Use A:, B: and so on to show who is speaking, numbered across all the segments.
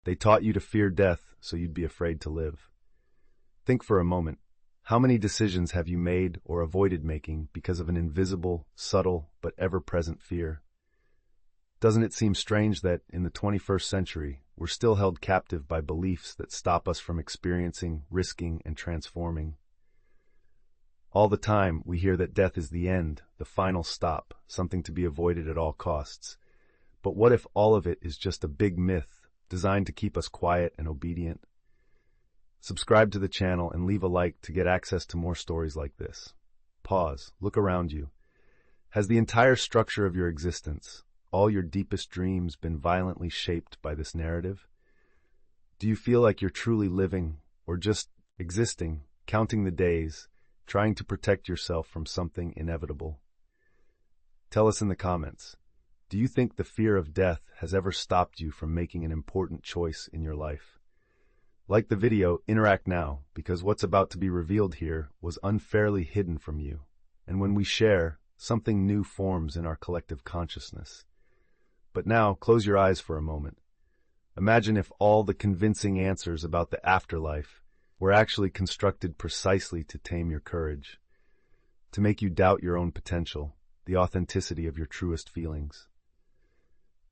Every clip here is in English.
A: They taught you to fear death so you'd be afraid to live. Think for a moment. How many decisions have you made or avoided making because of an invisible, subtle, but ever-present fear? Doesn't it seem strange that, in the 21st century, we're still held captive by beliefs that stop us from experiencing, risking, and transforming? All the time, we hear that death is the end, the final stop, something to be avoided at all costs. But what if all of it is just a big myth, designed to keep us quiet and obedient? Subscribe to the channel and leave a like to get access to more stories like this. Pause, look around you. Has the entire structure of your existence, all your deepest dreams, been violently shaped by this narrative? Do you feel like you're truly living, or just existing, counting the days, trying to protect yourself from something inevitable? Tell us in the comments. Do you think the fear of death has ever stopped you from making an important choice in your life? Like the video, interact now, because what's about to be revealed here was unfairly hidden from you. And when we share, something new forms in our collective consciousness. But now, close your eyes for a moment. Imagine if all the convincing answers about the afterlife were actually constructed precisely to tame your courage, to make you doubt your own potential, the authenticity of your truest feelings.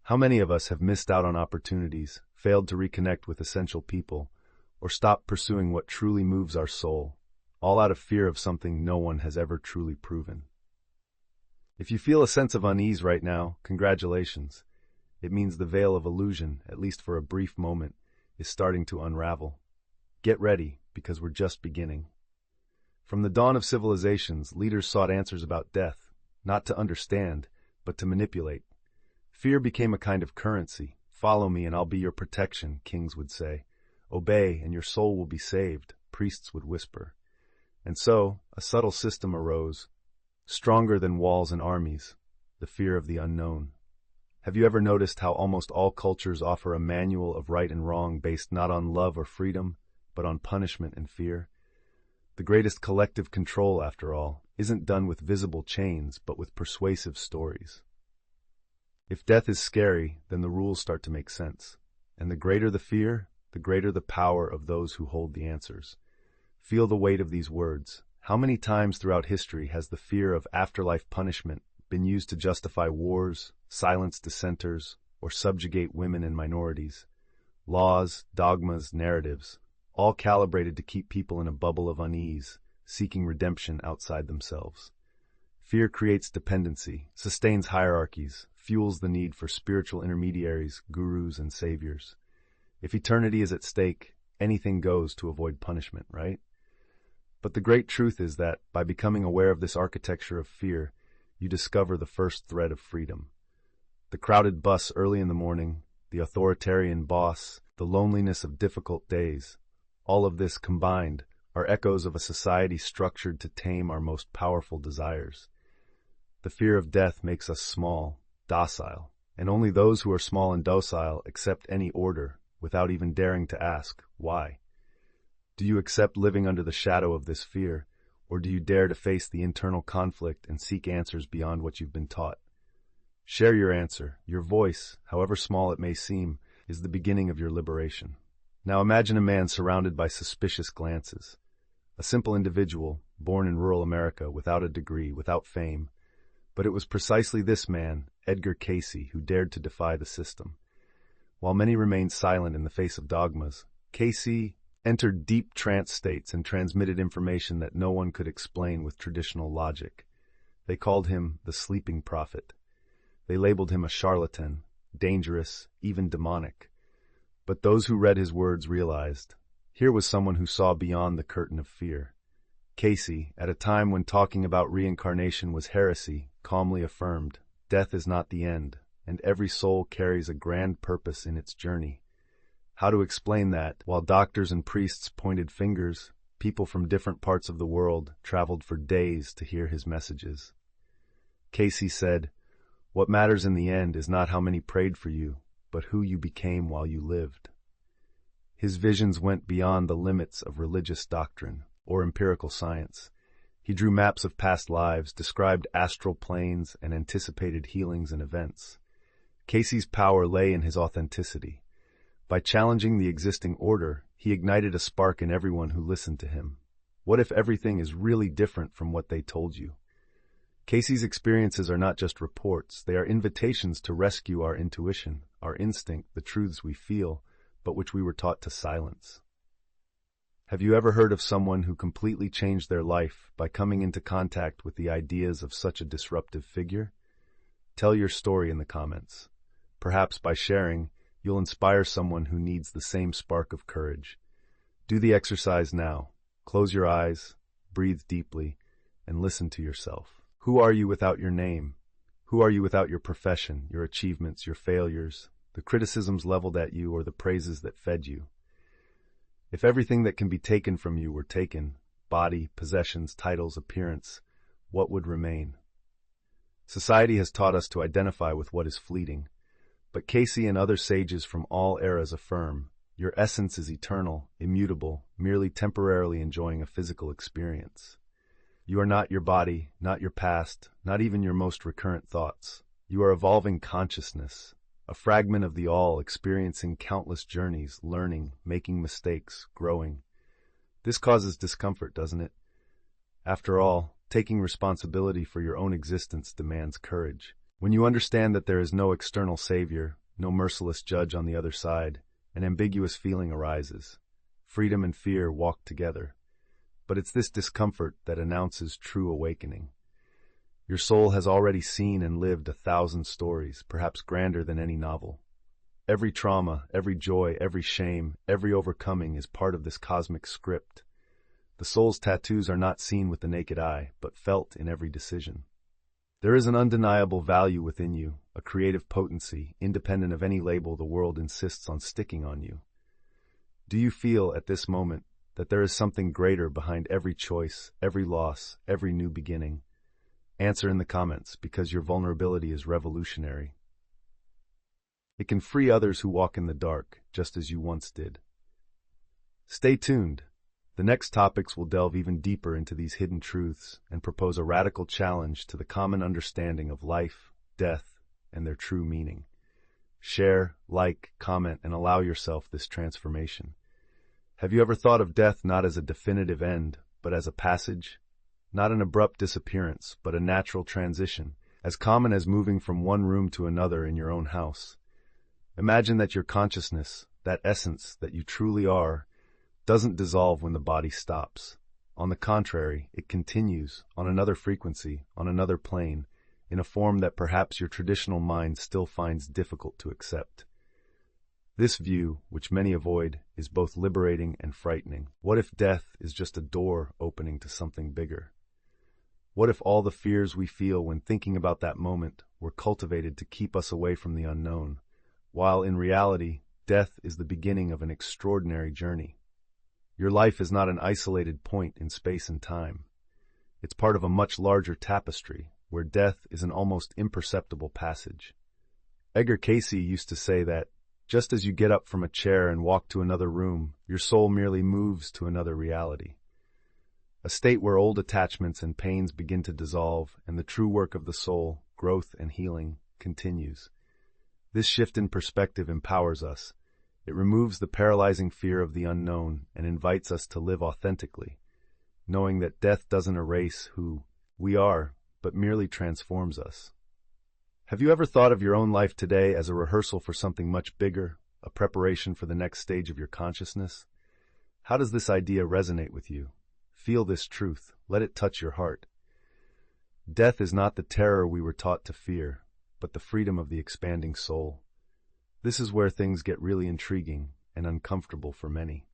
A: How many of us have missed out on opportunities, failed to reconnect with essential people, or stopped pursuing what truly moves our soul, all out of fear of something no one has ever truly proven? If you feel a sense of unease right now, congratulations. It means the veil of illusion, at least for a brief moment, is starting to unravel. Get ready, because we're just beginning. From the dawn of civilizations, leaders sought answers about death, not to understand, but to manipulate. Fear became a kind of currency. Follow me and I'll be your protection, kings would say. Obey and your soul will be saved, priests would whisper. And so, a subtle system arose, stronger than walls and armies, the fear of the unknown. Have you ever noticed how almost all cultures offer a manual of right and wrong based not on love or freedom, but on punishment and fear? The greatest collective control, after all, isn't done with visible chains, but with persuasive stories. If death is scary, then the rules start to make sense. And the greater the fear, the greater the power of those who hold the answers. Feel the weight of these words. How many times throughout history has the fear of afterlife punishment been used to justify wars, silence dissenters, or subjugate women and minorities? Laws, dogmas, narratives, all calibrated to keep people in a bubble of unease, seeking redemption outside themselves. Fear creates dependency, sustains hierarchies, fuels the need for spiritual intermediaries, gurus, and saviors. If eternity is at stake, anything goes to avoid punishment, right? But the great truth is that, by becoming aware of this architecture of fear, you discover the first thread of freedom. The crowded bus early in the morning, the authoritarian boss, the loneliness of difficult days, all of this combined are echoes of a society structured to tame our most powerful desires. The fear of death makes us small, docile, and only those who are small and docile accept any order, without even daring to ask, why? Do you accept living under the shadow of this fear, or do you dare to face the internal conflict and seek answers beyond what you've been taught? Share your answer. Your voice, however small it may seem, is the beginning of your liberation. Now imagine a man surrounded by suspicious glances. A simple individual, born in rural America, without a degree, without fame. But it was precisely this man, Edgar Cayce, who dared to defy the system. While many remained silent in the face of dogmas, Cayce entered deep trance states and transmitted information that no one could explain with traditional logic. They called him the sleeping prophet. They labeled him a charlatan, dangerous, even demonic. But those who read his words realized, here was someone who saw beyond the curtain of fear. Cayce, at a time when talking about reincarnation was heresy, calmly affirmed, death is not the end, and every soul carries a grand purpose in its journey. How to explain that, while doctors and priests pointed fingers, people from different parts of the world traveled for days to hear his messages? Cayce said, what matters in the end is not how many prayed for you, but who you became while you lived. His visions went beyond the limits of religious doctrine or empirical science. He drew maps of past lives, described astral planes, and anticipated healings and events. Cayce's power lay in his authenticity. By challenging the existing order, he ignited a spark in everyone who listened to him. What if everything is really different from what they told you? Cayce's experiences are not just reports, they are invitations to rescue our intuition, our instinct, the truths we feel, but which we were taught to silence. Have you ever heard of someone who completely changed their life by coming into contact with the ideas of such a disruptive figure? Tell your story in the comments. Perhaps by sharing, you'll inspire someone who needs the same spark of courage. Do the exercise now. Close your eyes, breathe deeply, and listen to yourself. Who are you without your name? Who are you without your profession, your achievements, your failures, the criticisms leveled at you, or the praises that fed you? If everything that can be taken from you were taken, body, possessions, titles, appearance, what would remain? Society has taught us to identify with what is fleeting, but Cayce and other sages from all eras affirm, your essence is eternal, immutable, merely temporarily enjoying a physical experience. You are not your body, not your past, not even your most recurrent thoughts. You are evolving consciousness, a fragment of the all experiencing countless journeys, learning, making mistakes, growing. This causes discomfort, doesn't it? After all, taking responsibility for your own existence demands courage. When you understand that there is no external savior, no merciless judge on the other side, an ambiguous feeling arises. Freedom and fear walk together. But it's this discomfort that announces true awakening. Your soul has already seen and lived 1,000 stories, perhaps grander than any novel. Every trauma, every joy, every shame, every overcoming is part of this cosmic script. The soul's tattoos are not seen with the naked eye, but felt in every decision. There is an undeniable value within you, a creative potency, independent of any label the world insists on sticking on you. Do you feel, at this moment, that there is something greater behind every choice, every loss, every new beginning? Answer in the comments, because your vulnerability is revolutionary. It can free others who walk in the dark, just as you once did. Stay tuned. The next topics will delve even deeper into these hidden truths and propose a radical challenge to the common understanding of life, death, and their true meaning. Share, like, comment, and allow yourself this transformation. Have you ever thought of death not as a definitive end, but as a passage? Not an abrupt disappearance, but a natural transition, as common as moving from one room to another in your own house. Imagine that your consciousness, that essence that you truly are, doesn't dissolve when the body stops. On the contrary, it continues, on another frequency, on another plane, in a form that perhaps your traditional mind still finds difficult to accept. This view, which many avoid, is both liberating and frightening. What if death is just a door opening to something bigger? What if all the fears we feel when thinking about that moment were cultivated to keep us away from the unknown, while in reality, death is the beginning of an extraordinary journey? Your life is not an isolated point in space and time. It's part of a much larger tapestry, where death is an almost imperceptible passage. Edgar Cayce used to say that, just as you get up from a chair and walk to another room, your soul merely moves to another reality. A state where old attachments and pains begin to dissolve and the true work of the soul, growth and healing, continues. This shift in perspective empowers us. It removes the paralyzing fear of the unknown and invites us to live authentically, knowing that death doesn't erase who we are, but merely transforms us. Have you ever thought of your own life today as a rehearsal for something much bigger, a preparation for the next stage of your consciousness? How does this idea resonate with you? Feel this truth. Let it touch your heart. Death is not the terror we were taught to fear, but the freedom of the expanding soul. This is where things get really intriguing and uncomfortable for many.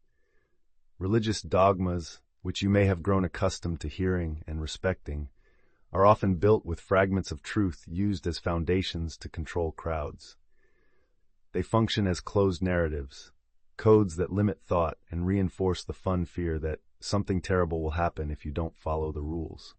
A: Religious dogmas, which you may have grown accustomed to hearing and respecting, are often built with fragments of truth used as foundations to control crowds. They function as closed narratives, codes that limit thought and reinforce the fun fear that something terrible will happen if you don't follow the rules.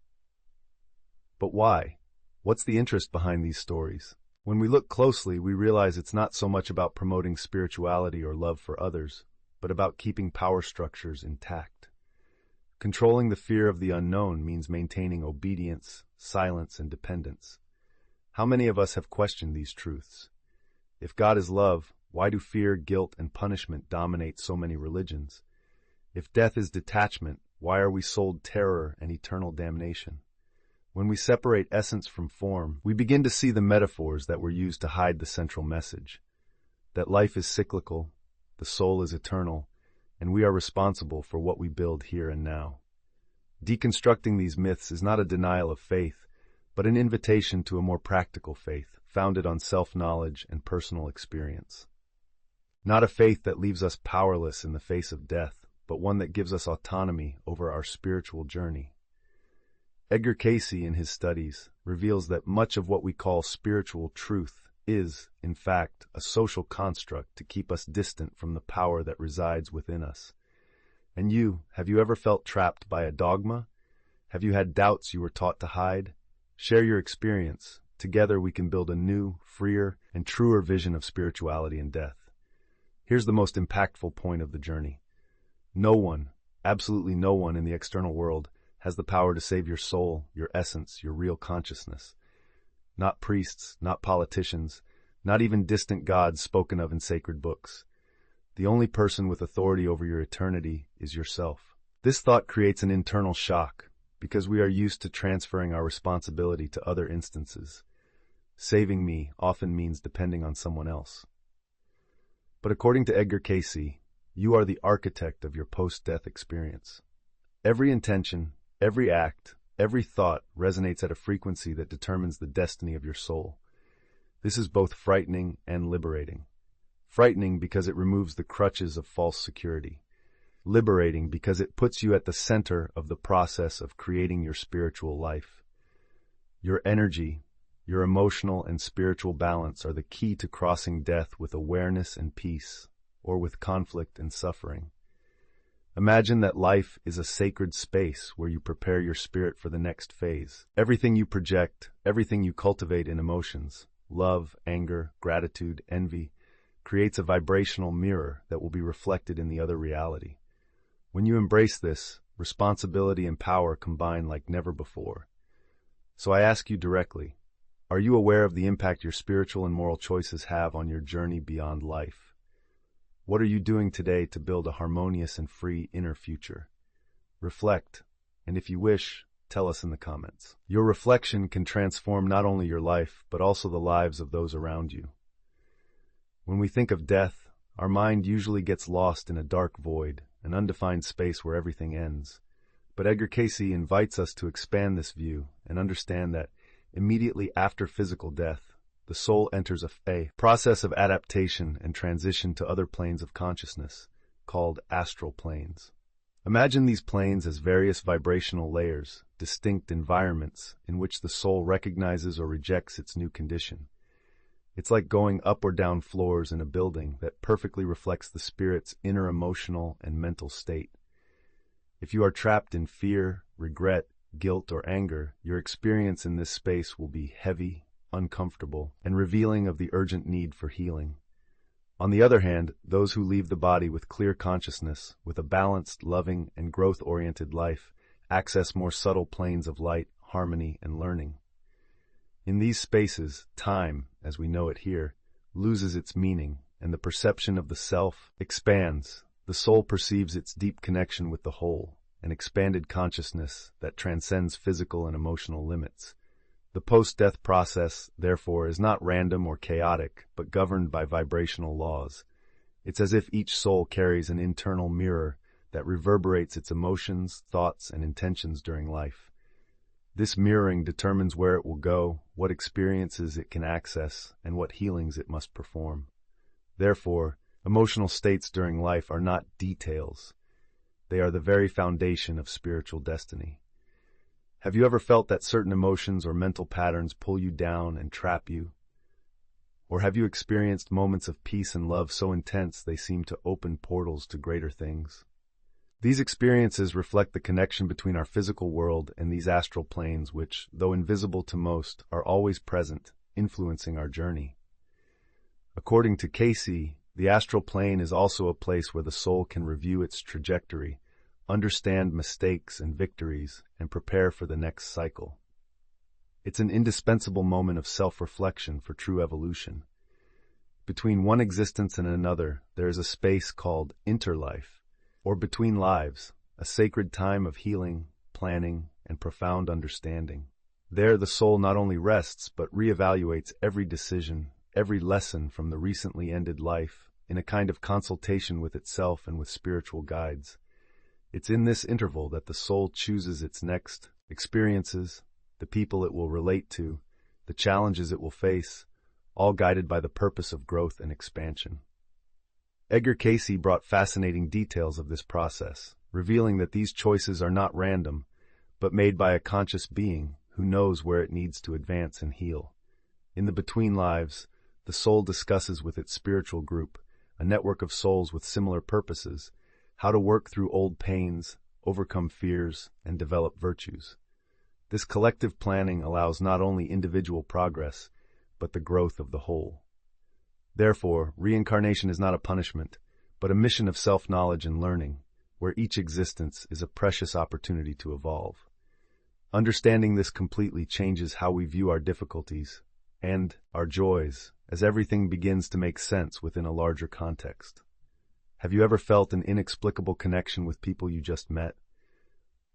A: But why? What's the interest behind these stories? When we look closely, we realize it's not so much about promoting spirituality or love for others, but about keeping power structures intact. Controlling the fear of the unknown means maintaining obedience, silence, and dependence. How many of us have questioned these truths? If God is love, Why do fear, guilt, and punishment dominate so many religions? If death is detachment, why are we sold terror and eternal damnation? When we separate essence from form, we begin to see the metaphors that were used to hide the central message. That life is cyclical, the soul is eternal, and we are responsible for what we build here and now. Deconstructing these myths is not a denial of faith, but an invitation to a more practical faith, founded on self-knowledge and personal experience. Not a faith that leaves us powerless in the face of death, but one that gives us autonomy over our spiritual journey. Edgar Cayce, in his studies, reveals that much of what we call spiritual truth is, in fact, a social construct to keep us distant from the power that resides within us. And have you ever felt trapped by a dogma? Have you had doubts you were taught to hide? Share your experience. Together we can build a new, freer, and truer vision of spirituality and death. Here's the most impactful point of the journey. No one, absolutely no one in the external world, has the power to save your soul, your essence, your real consciousness. Not priests, not politicians, not even distant gods spoken of in sacred books. The only person with authority over your eternity is yourself. This thought creates an internal shock, because we are used to transferring our responsibility to other instances. Saving me often means depending on someone else. But according to Edgar Cayce, you are the architect of your post-death experience. Every intention, every act, every thought resonates at a frequency that determines the destiny of your soul. This is both frightening and liberating. Frightening because it removes the crutches of false security. Liberating because it puts you at the center of the process of creating your spiritual life. Your energy, your emotional and spiritual balance are the key to crossing death with awareness and peace, or with conflict and suffering. Imagine that life is a sacred space where you prepare your spirit for the next phase. Everything you project, everything you cultivate in emotions, love, anger, gratitude, envy, creates a vibrational mirror that will be reflected in the other reality. When you embrace this, responsibility and power combine like never before. So I ask you directly, are you aware of the impact your spiritual and moral choices have on your journey beyond life? What are you doing today to build a harmonious and free inner future? Reflect, and if you wish, tell us in the comments. Your reflection can transform not only your life, but also the lives of those around you. When we think of death, our mind usually gets lost in a dark void, an undefined space where everything ends. But Edgar Cayce invites us to expand this view and understand that immediately after physical death, the soul enters a process of adaptation and transition to other planes of consciousness, called astral planes. Imagine these planes as various vibrational layers, distinct environments in which the soul recognizes or rejects its new condition. It's like going up or down floors in a building that perfectly reflects the spirit's inner emotional and mental state. If you are trapped in fear, regret, guilt, or anger, your experience in this space will be heavy, uncomfortable, and revealing of the urgent need for healing. On the other hand, those who leave the body with clear consciousness, with a balanced, loving, and growth-oriented life, access more subtle planes of light, harmony, and learning. In these spaces, time, as we know it here, loses its meaning, and the perception of the self expands. The soul perceives its deep connection with the whole, an expanded consciousness that transcends physical and emotional limits. The post-death process, therefore, is not random or chaotic, but governed by vibrational laws. It's as if each soul carries an internal mirror that reverberates its emotions, thoughts, and intentions during life. This mirroring determines where it will go, what experiences it can access, and what healings it must perform. Therefore, emotional states during life are not details. They are the very foundation of spiritual destiny. Have you ever felt that certain emotions or mental patterns pull you down and trap you? Or have you experienced moments of peace and love so intense they seem to open portals to greater things? These experiences reflect the connection between our physical world and these astral planes which, though invisible to most, are always present, influencing our journey. According to Cayce, the astral plane is also a place where the soul can review its trajectory, understand mistakes and victories, and prepare for the next cycle. It's an indispensable moment of self-reflection for true evolution. Between one existence and another, there is a space called interlife, or between lives, a sacred time of healing, planning, and profound understanding. There, the soul not only rests, but reevaluates every decision, every lesson from the recently ended life, in a kind of consultation with itself and with spiritual guides. It's in this interval that the soul chooses its next experiences, the people it will relate to, the challenges it will face, all guided by the purpose of growth and expansion. Edgar Cayce brought fascinating details of this process, revealing that these choices are not random, but made by a conscious being who knows where it needs to advance and heal. In the Between Lives, the soul discusses with its spiritual group, a network of souls with similar purposes, how to work through old pains, overcome fears, and develop virtues. This collective planning allows not only individual progress, but the growth of the whole. Therefore, reincarnation is not a punishment, but a mission of self-knowledge and learning, where each existence is a precious opportunity to evolve. Understanding this completely changes how we view our difficulties and our joys, as everything begins to make sense within a larger context. Have you ever felt an inexplicable connection with people you just met?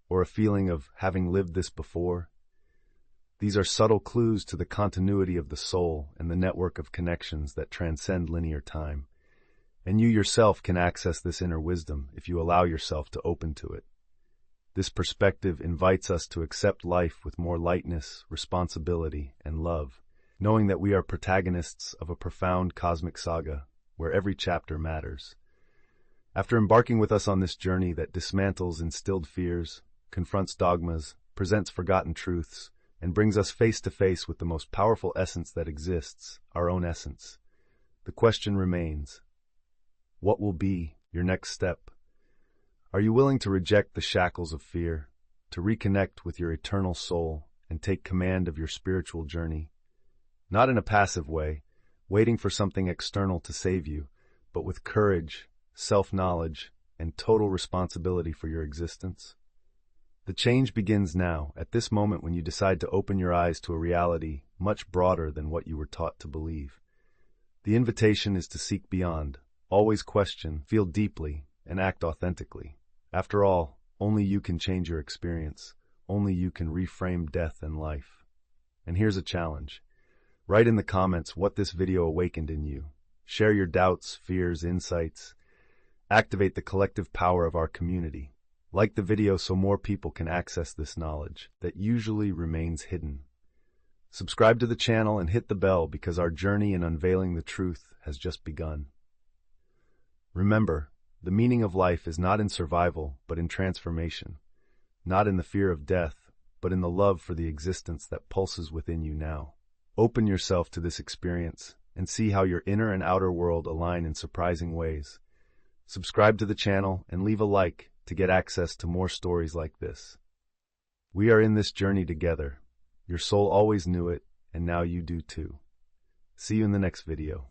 A: Or a feeling of having lived this before? These are subtle clues to the continuity of the soul and the network of connections that transcend linear time. And you yourself can access this inner wisdom if you allow yourself to open to it. This perspective invites us to accept life with more lightness, responsibility, and love, knowing that we are protagonists of a profound cosmic saga where every chapter matters. After embarking with us on this journey that dismantles instilled fears, confronts dogmas, presents forgotten truths, and brings us face to face with the most powerful essence that exists, our own essence, the question remains: what will be your next step? Are you willing to reject the shackles of fear, to reconnect with your eternal soul, and take command of your spiritual journey? Not in a passive way, waiting for something external to save you, but with courage, self-knowledge, and total responsibility for your existence? The change begins now, at this moment when you decide to open your eyes to a reality much broader than what you were taught to believe. The invitation is to seek beyond, always question, feel deeply, and act authentically. After all, only you can change your experience. Only you can reframe death and life. And here's a challenge. Write in the comments what this video awakened in you. Share your doubts, fears, insights. Activate the collective power of our community. Like the video so more people can access this knowledge that usually remains hidden. Subscribe to the channel and hit the bell because our journey in unveiling the truth has just begun. Remember, the meaning of life is not in survival, but in transformation. Not in the fear of death, but in the love for the existence that pulses within you now. Open yourself to this experience and see how your inner and outer world align in surprising ways. Subscribe to the channel and leave a like to get access to more stories like this. We are in this journey together. Your soul always knew it, and now you do too. See you in the next video.